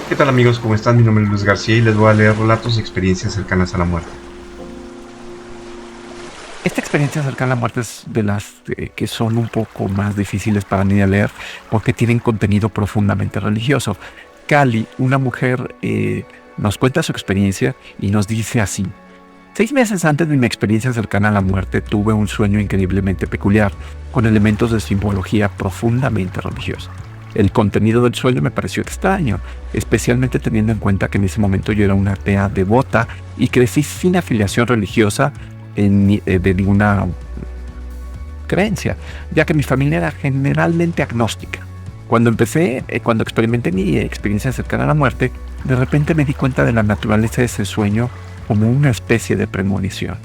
¿Qué tal amigos? ¿Cómo están? Mi nombre es Luis García y les voy a leer relatos y experiencias cercanas a la muerte. Esta experiencia cercana a la muerte es de las que son un poco más difíciles para mí de leer porque tienen contenido profundamente religioso. Cali, una mujer, nos cuenta su experiencia y nos dice así: 6 meses antes de mi experiencia cercana a la muerte tuve un sueño increíblemente peculiar, con elementos de simbología profundamente religiosa. El contenido del sueño me pareció extraño, especialmente teniendo en cuenta que en ese momento yo era una atea devota y crecí sin afiliación religiosa de ninguna creencia, ya que mi familia era generalmente agnóstica. Cuando experimenté mi experiencia cercana a la muerte, de repente me di cuenta de la naturaleza de ese sueño como una especie de premonición.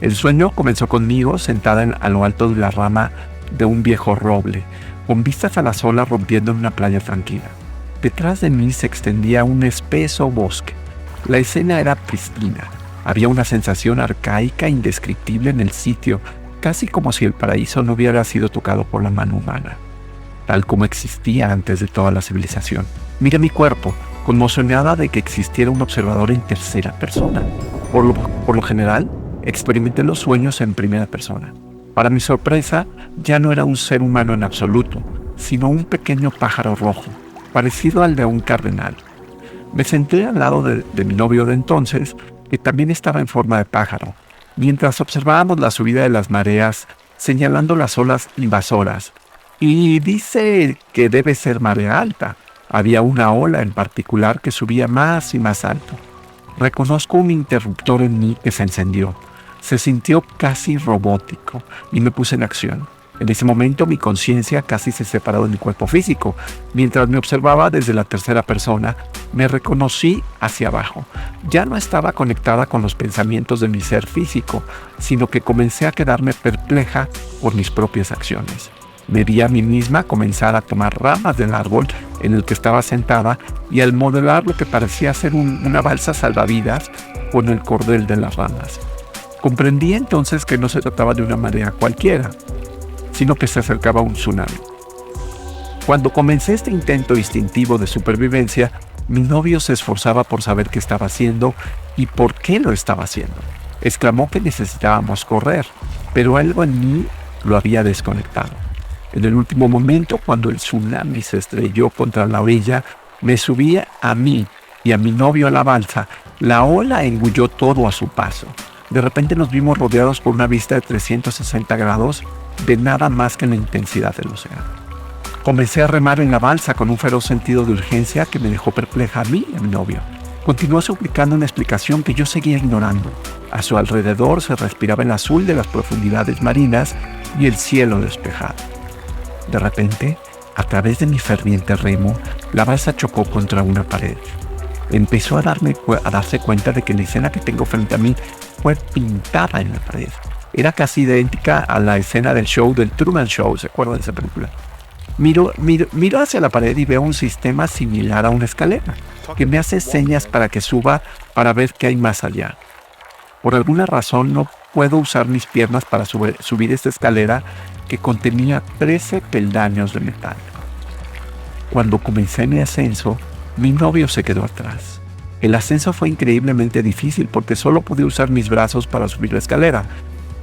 El sueño comenzó conmigo sentada a lo alto de la rama de un viejo roble, con vistas a las olas rompiendo en una playa tranquila. Detrás de mí se extendía un espeso bosque. La escena era pristina. Había una sensación arcaica e indescriptible en el sitio, casi como si el paraíso no hubiera sido tocado por la mano humana, tal como existía antes de toda la civilización. Miré mi cuerpo, conmocionada de que existiera un observador en tercera persona. Por lo general, experimenté los sueños en primera persona. Para mi sorpresa, ya no era un ser humano en absoluto, sino un pequeño pájaro rojo, parecido al de un cardenal. Me senté al lado de mi novio de entonces, que también estaba en forma de pájaro, mientras observábamos la subida de las mareas, señalando las olas invasoras. Y dice que debe ser marea alta. Había una ola en particular que subía más y más alto. Reconozco un interruptor en mí que se encendió. Se sintió casi robótico y me puse en acción. En ese momento mi conciencia casi se separó de mi cuerpo físico. Mientras me observaba desde la tercera persona, me reconocí hacia abajo. Ya no estaba conectada con los pensamientos de mi ser físico, sino que comencé a quedarme perpleja por mis propias acciones. Me vi a mí misma comenzar a tomar ramas del árbol en el que estaba sentada y al modelar lo que parecía ser una balsa salvavidas con el cordel de las ramas. Comprendí entonces que no se trataba de una marea cualquiera, sino que se acercaba a un tsunami. Cuando comencé este intento instintivo de supervivencia, mi novio se esforzaba por saber qué estaba haciendo y por qué lo estaba haciendo. Exclamó que necesitábamos correr, pero algo en mí lo había desconectado. En el último momento, cuando el tsunami se estrelló contra la orilla, me subí a mí y a mi novio a la balsa. La ola engulló todo a su paso. De repente nos vimos rodeados por una vista de 360 grados de nada más que la intensidad del océano. Comencé a remar en la balsa con un feroz sentido de urgencia que me dejó perpleja a mí y a mi novio. Continuó suplicando una explicación que yo seguía ignorando. A su alrededor se respiraba el azul de las profundidades marinas y el cielo despejado. De repente, a través de mi ferviente remo, la balsa chocó contra una pared. Empezó a darse cuenta de que la escena que tengo frente a mí fue pintada en la pared. Era casi idéntica a la escena del show del Truman Show, ¿se acuerdan de esa película? Miro hacia la pared y veo un sistema similar a una escalera, que me hace señas para que suba para ver qué hay más allá. Por alguna razón no puedo usar mis piernas para subir esta escalera que contenía 13 peldaños de metal. Cuando comencé mi ascenso, mi novio se quedó atrás. El ascenso fue increíblemente difícil porque solo pude usar mis brazos para subir la escalera.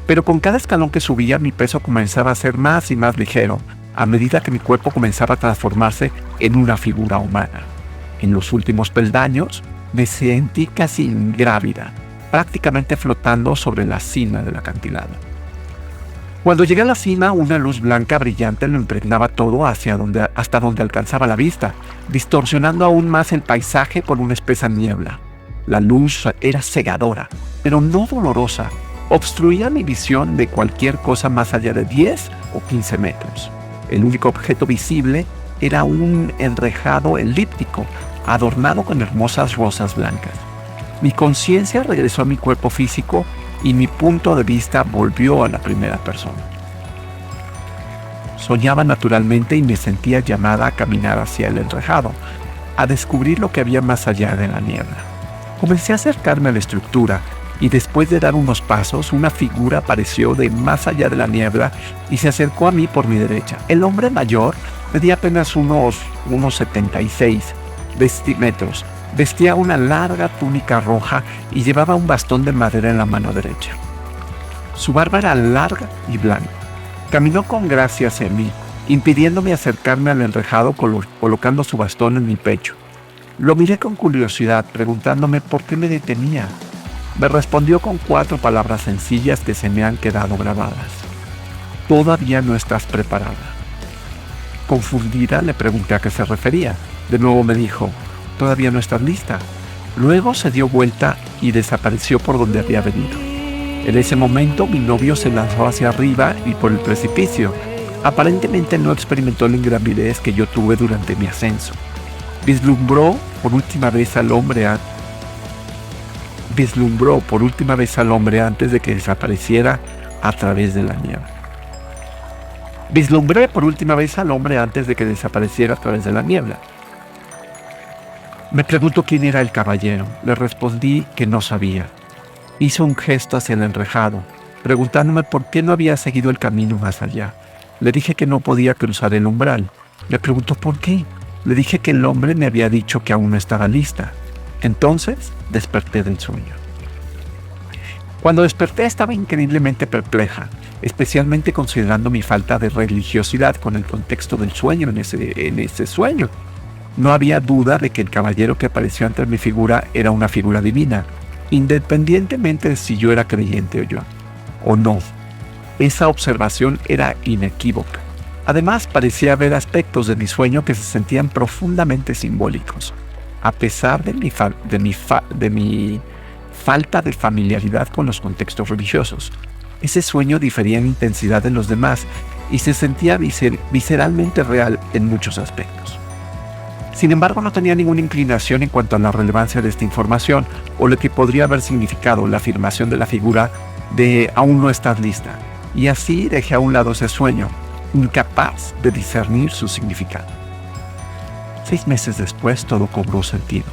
Pero con cada escalón que subía, mi peso comenzaba a ser más y más ligero, a medida que mi cuerpo comenzaba a transformarse en una figura humana. En los últimos peldaños, me sentí casi ingrávida, prácticamente flotando sobre la cima del acantilado. Cuando llegué a la cima, una luz blanca brillante lo impregnaba todo hasta donde alcanzaba la vista, distorsionando aún más el paisaje por una espesa niebla. La luz era cegadora, pero no dolorosa. Obstruía mi visión de cualquier cosa más allá de 10 o 15 metros. El único objeto visible era un enrejado elíptico, adornado con hermosas rosas blancas. Mi conciencia regresó a mi cuerpo físico y mi punto de vista volvió a la primera persona. Soñaba naturalmente y me sentía llamada a caminar hacia el enrejado, a descubrir lo que había más allá de la niebla. Comencé a acercarme a la estructura y después de dar unos pasos, una figura apareció de más allá de la niebla y se acercó a mí por mi derecha. El hombre mayor medía apenas unos 76 metros. Vestía una larga túnica roja y llevaba un bastón de madera en la mano derecha. Su barba era larga y blanca. Caminó con gracia hacia mí, impidiéndome acercarme al enrejado colocando su bastón en mi pecho. Lo miré con curiosidad, preguntándome por qué me detenía. Me respondió con 4 palabras sencillas que se me han quedado grabadas. Todavía no estás preparada. Confundida, le pregunté a qué se refería. De nuevo me dijo, todavía no estás lista. Luego se dio vuelta y desapareció por donde había venido. En ese momento mi novio se lanzó hacia arriba y por el precipicio. Aparentemente no experimentó la ingravidez que yo tuve durante mi ascenso. Vislumbró por última vez al hombre antes de que desapareciera a través de la niebla. Vislumbré por última vez al hombre antes de que desapareciera a través de la niebla. Me preguntó quién era el caballero. Le respondí que no sabía. Hizo un gesto hacia el enrejado, preguntándome por qué no había seguido el camino más allá. Le dije que no podía cruzar el umbral. Me preguntó por qué. Le dije que el hombre me había dicho que aún no estaba lista. Entonces desperté del sueño. Cuando desperté estaba increíblemente perpleja, especialmente considerando mi falta de religiosidad con el contexto del sueño en ese sueño. No había duda de que el caballero que apareció ante mi figura era una figura divina, independientemente de si yo era creyente o no. Esa observación era inequívoca. Además, parecía haber aspectos de mi sueño que se sentían profundamente simbólicos, a pesar de mi falta de familiaridad con los contextos religiosos. Ese sueño difería en intensidad de los demás y se sentía visceralmente real en muchos aspectos. Sin embargo, no tenía ninguna inclinación en cuanto a la relevancia de esta información o lo que podría haber significado la afirmación de la figura de aún no estás lista, y así dejé a un lado ese sueño, incapaz de discernir su significado. 6 meses después todo cobró sentido.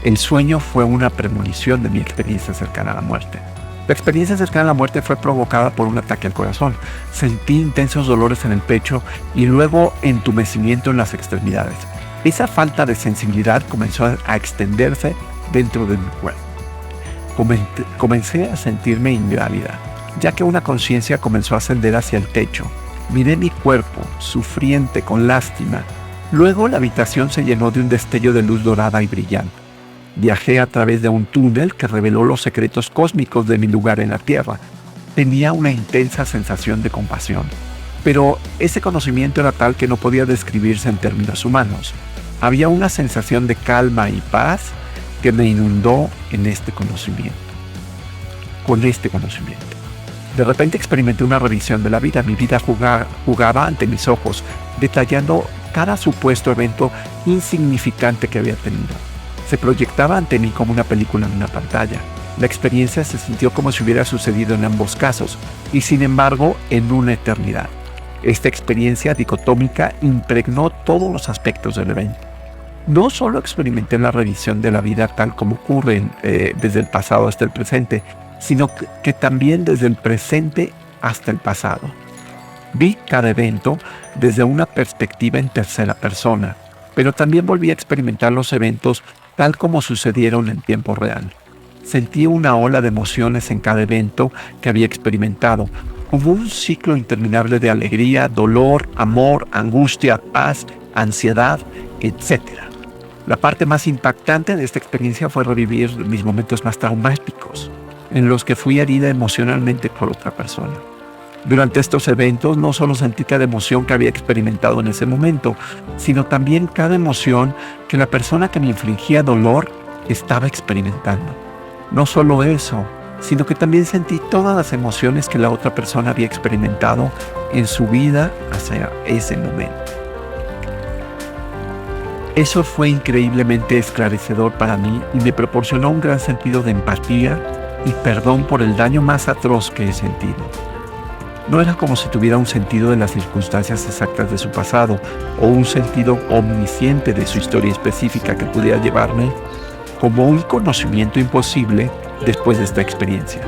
El sueño fue una premonición de mi experiencia cercana a la muerte. La experiencia cercana a la muerte fue provocada por un ataque al corazón. Sentí intensos dolores en el pecho y luego entumecimiento en las extremidades. Esa falta de sensibilidad comenzó a extenderse dentro de mi cuerpo. Comencé a sentirme ingrávida, ya que una conciencia comenzó a ascender hacia el techo. Miré mi cuerpo, sufriente, con lástima. Luego la habitación se llenó de un destello de luz dorada y brillante. Viajé a través de un túnel que reveló los secretos cósmicos de mi lugar en la Tierra. Tenía una intensa sensación de compasión, pero ese conocimiento era tal que no podía describirse en términos humanos. Había una sensación de calma y paz que me inundó con este conocimiento. De repente experimenté una revisión de la vida. Mi vida jugaba ante mis ojos, detallando cada supuesto evento insignificante que había tenido. Se proyectaba ante mí como una película en una pantalla. La experiencia se sintió como si hubiera sucedido en ambos casos, y sin embargo en una eternidad. Esta experiencia dicotómica impregnó todos los aspectos del evento. No solo experimenté la revisión de la vida tal como ocurre desde el pasado hasta el presente, sino que también desde el presente hasta el pasado. Vi cada evento desde una perspectiva en tercera persona, pero también volví a experimentar los eventos tal como sucedieron en tiempo real. Sentí una ola de emociones en cada evento que había experimentado, como un ciclo interminable de alegría, dolor, amor, angustia, paz, ansiedad, etc. La parte más impactante de esta experiencia fue revivir mis momentos más traumáticos, en los que fui herida emocionalmente por otra persona. Durante estos eventos no solo sentí cada emoción que había experimentado en ese momento, sino también cada emoción que la persona que me infligía dolor estaba experimentando. No solo eso, sino que también sentí todas las emociones que la otra persona había experimentado en su vida hacia ese momento. Eso fue increíblemente esclarecedor para mí y me proporcionó un gran sentido de empatía y perdón por el daño más atroz que he sentido. No era como si tuviera un sentido de las circunstancias exactas de su pasado o un sentido omnisciente de su historia específica que pudiera llevarme como un conocimiento imposible después de esta experiencia.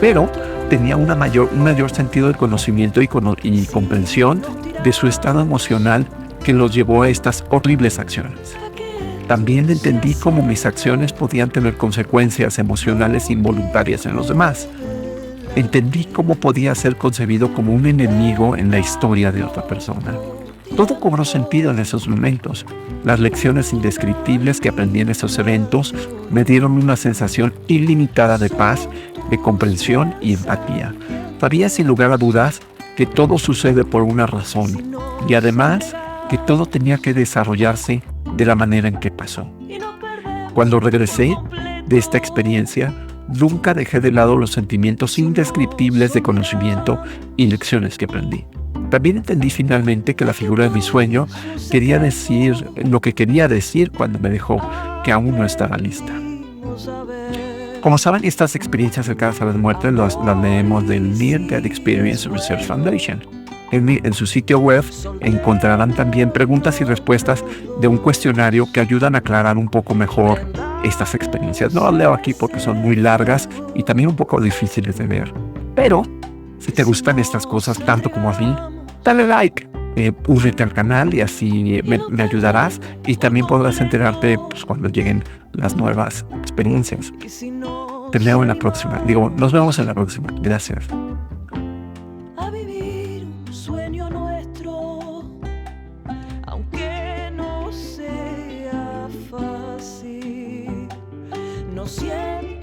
Pero tenía un mayor sentido de conocimiento y comprensión de su estado emocional que los llevó a estas horribles acciones. También entendí cómo mis acciones podían tener consecuencias emocionales involuntarias en los demás. Entendí cómo podía ser concebido como un enemigo en la historia de otra persona. Todo cobró sentido en esos momentos. Las lecciones indescriptibles que aprendí en esos eventos me dieron una sensación ilimitada de paz, de comprensión y empatía. Sabía sin lugar a dudas que todo sucede por una razón y además que todo tenía que desarrollarse de la manera en que pasó. Cuando regresé de esta experiencia, nunca dejé de lado los sentimientos indescriptibles de conocimiento y lecciones que aprendí. También entendí finalmente que la figura de mi sueño quería decir lo que quería decir cuando me dejó, que aún no estaba lista. Como saben, estas experiencias cercanas a la muerte las leemos del Near Death Experience Research Foundation. En su sitio web encontrarán también preguntas y respuestas de un cuestionario que ayudan a aclarar un poco mejor estas experiencias. No las leo aquí porque son muy largas y también un poco difíciles de ver. Pero si te gustan estas cosas tanto como a mí, dale like, únete al canal y así me ayudarás y también podrás enterarte pues, cuando lleguen las nuevas experiencias. Te leo en la próxima. Nos vemos en la próxima. Gracias. A vivir un sueño nuestro, aunque no sea fácil, no siempre